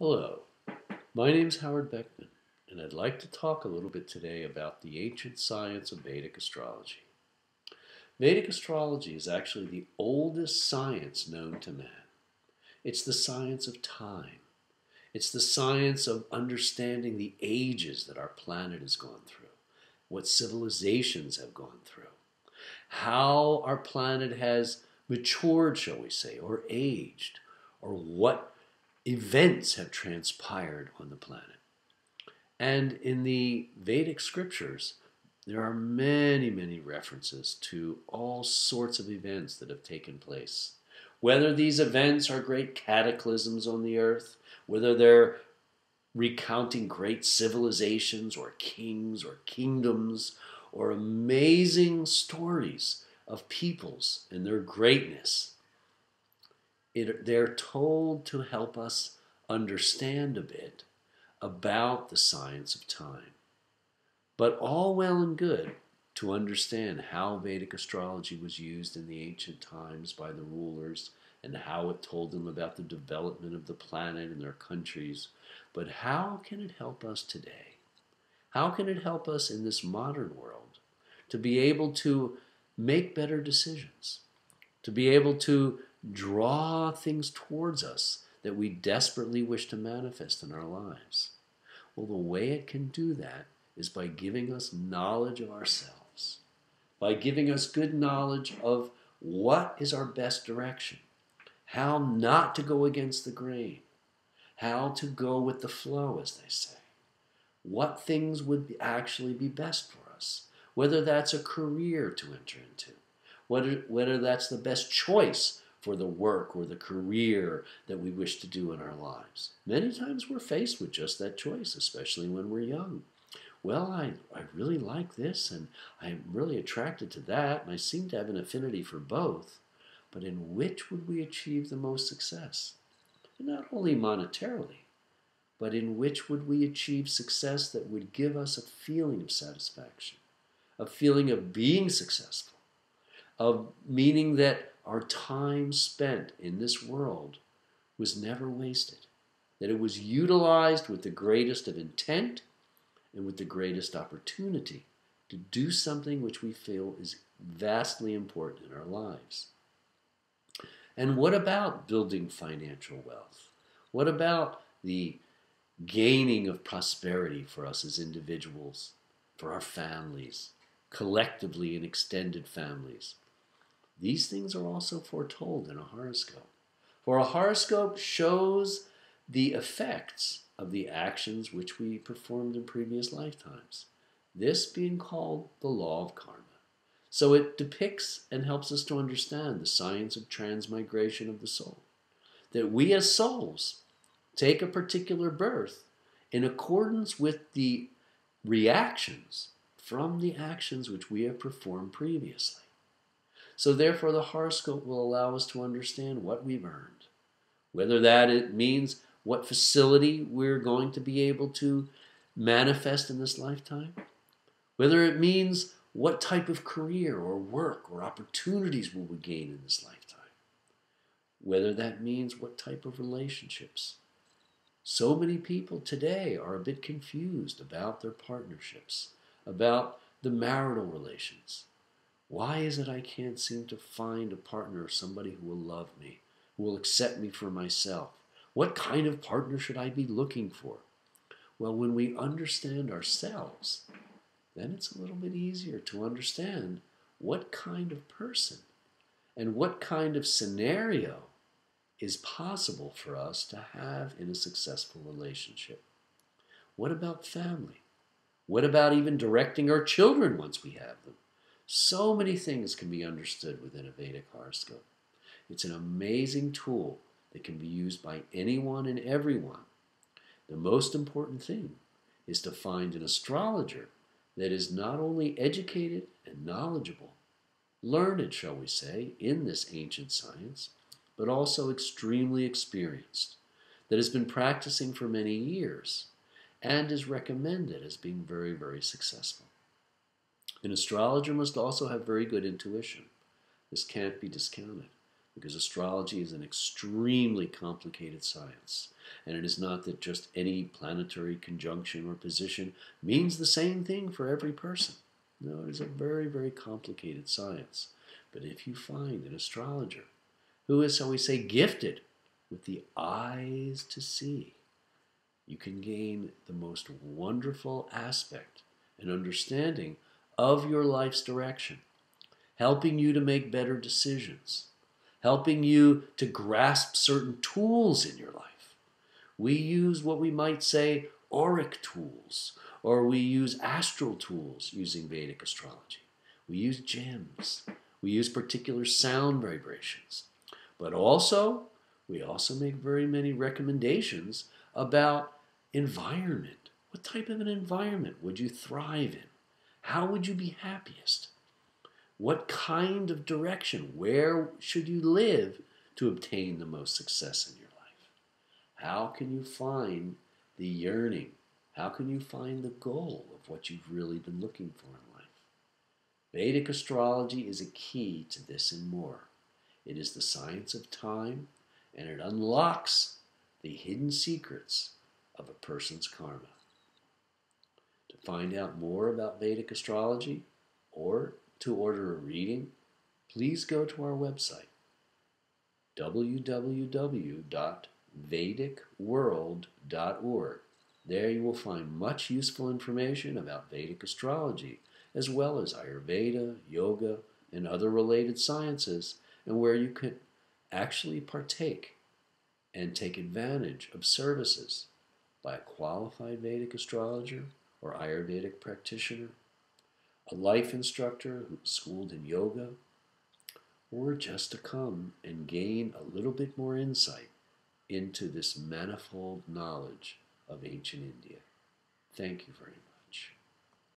Hello, my name is Howard Beckman, and I'd like to talk a little bit today about the ancient science of Vedic astrology. Vedic astrology is actually the oldest science known to man. It's the science of time. It's the science of understanding the ages that our planet has gone through, what civilizations have gone through, how our planet has matured, shall we say, or aged, or what events have transpired on the planet. And in the Vedic scriptures, there are many, many references to all sorts of events that have taken place. Whether these events are great cataclysms on the earth, whether they're recounting great civilizations or kings or kingdoms or amazing stories of peoples and their greatness, they're told to help us understand a bit about the science of time. But all well and good to understand how Vedic astrology was used in the ancient times by the rulers and how it told them about the development of the planet and their countries. But how can it help us today? How can it help us in this modern world to be able to make better decisions, to be able to draw things towards us that we desperately wish to manifest in our lives? Well, the way it can do that is by giving us knowledge of ourselves, by giving us good knowledge of what is our best direction, how not to go against the grain, how to go with the flow, as they say, what things would actually be best for us, whether that's a career to enter into, whether that's the best choice for the work or the career that we wish to do in our lives. Many times we're faced with just that choice, especially when we're young. Well, I really like this, and I'm really attracted to that, and I seem to have an affinity for both. But in which would we achieve the most success? And not only monetarily, but in which would we achieve success that would give us a feeling of satisfaction, a feeling of being successful, of meaning that our time spent in this world was never wasted, that it was utilized with the greatest of intent and with the greatest opportunity to do something which we feel is vastly important in our lives. And what about building financial wealth? What about the gaining of prosperity for us as individuals, for our families, collectively and extended families? These things are also foretold in a horoscope. For a horoscope shows the effects of the actions which we performed in previous lifetimes. This being called the law of karma. So it depicts and helps us to understand the science of transmigration of the soul. That we as souls take a particular birth in accordance with the reactions from the actions which we have performed previously. So therefore the horoscope will allow us to understand what we've earned. Whether that it means what facility we're going to be able to manifest in this lifetime. Whether it means what type of career or work or opportunities will we gain in this lifetime. Whether that means what type of relationships. So many people today are a bit confused about their partnerships, about the marital relations. Why is it I can't seem to find a partner, somebody who will love me, who will accept me for myself? What kind of partner should I be looking for? Well, when we understand ourselves, then it's a little bit easier to understand what kind of person and what kind of scenario is possible for us to have in a successful relationship. What about family? What about even directing our children once we have them? So many things can be understood within a Vedic horoscope. It's an amazing tool that can be used by anyone and everyone. The most important thing is to find an astrologer that is not only educated and knowledgeable, learned, shall we say, in this ancient science, but also extremely experienced, that has been practicing for many years, and is recommended as being very, very successful. An astrologer must also have very good intuition. This can't be discounted. because astrology is an extremely complicated science. And it is not that just any planetary conjunction or position means the same thing for every person. No, it is a very, very complicated science. But if you find an astrologer who is, shall we say, gifted with the eyes to see, you can gain the most wonderful aspect and understanding of your life's direction, helping you to make better decisions, helping you to grasp certain tools in your life. We use what we might say auric tools, or we use astral tools using Vedic astrology. We use gems. We use particular sound vibrations. But also, we also make very many recommendations about environment. What type of an environment would you thrive in? How would you be happiest? What kind of direction? Where should you live to obtain the most success in your life? How can you find the yearning? How can you find the goal of what you've really been looking for in life? Vedic astrology is a key to this and more. It is the science of time, and it unlocks the hidden secrets of a person's karma. To find out more about Vedic astrology or to order a reading, please go to our website, www.vedicworld.org. There you will find much useful information about Vedic astrology, as well as Ayurveda, yoga, and other related sciences, and where you could actually partake and take advantage of services by a qualified Vedic astrologer or Ayurvedic practitioner, a life instructor who's schooled in yoga, or just to come and gain a little bit more insight into this manifold knowledge of ancient India. Thank you very much.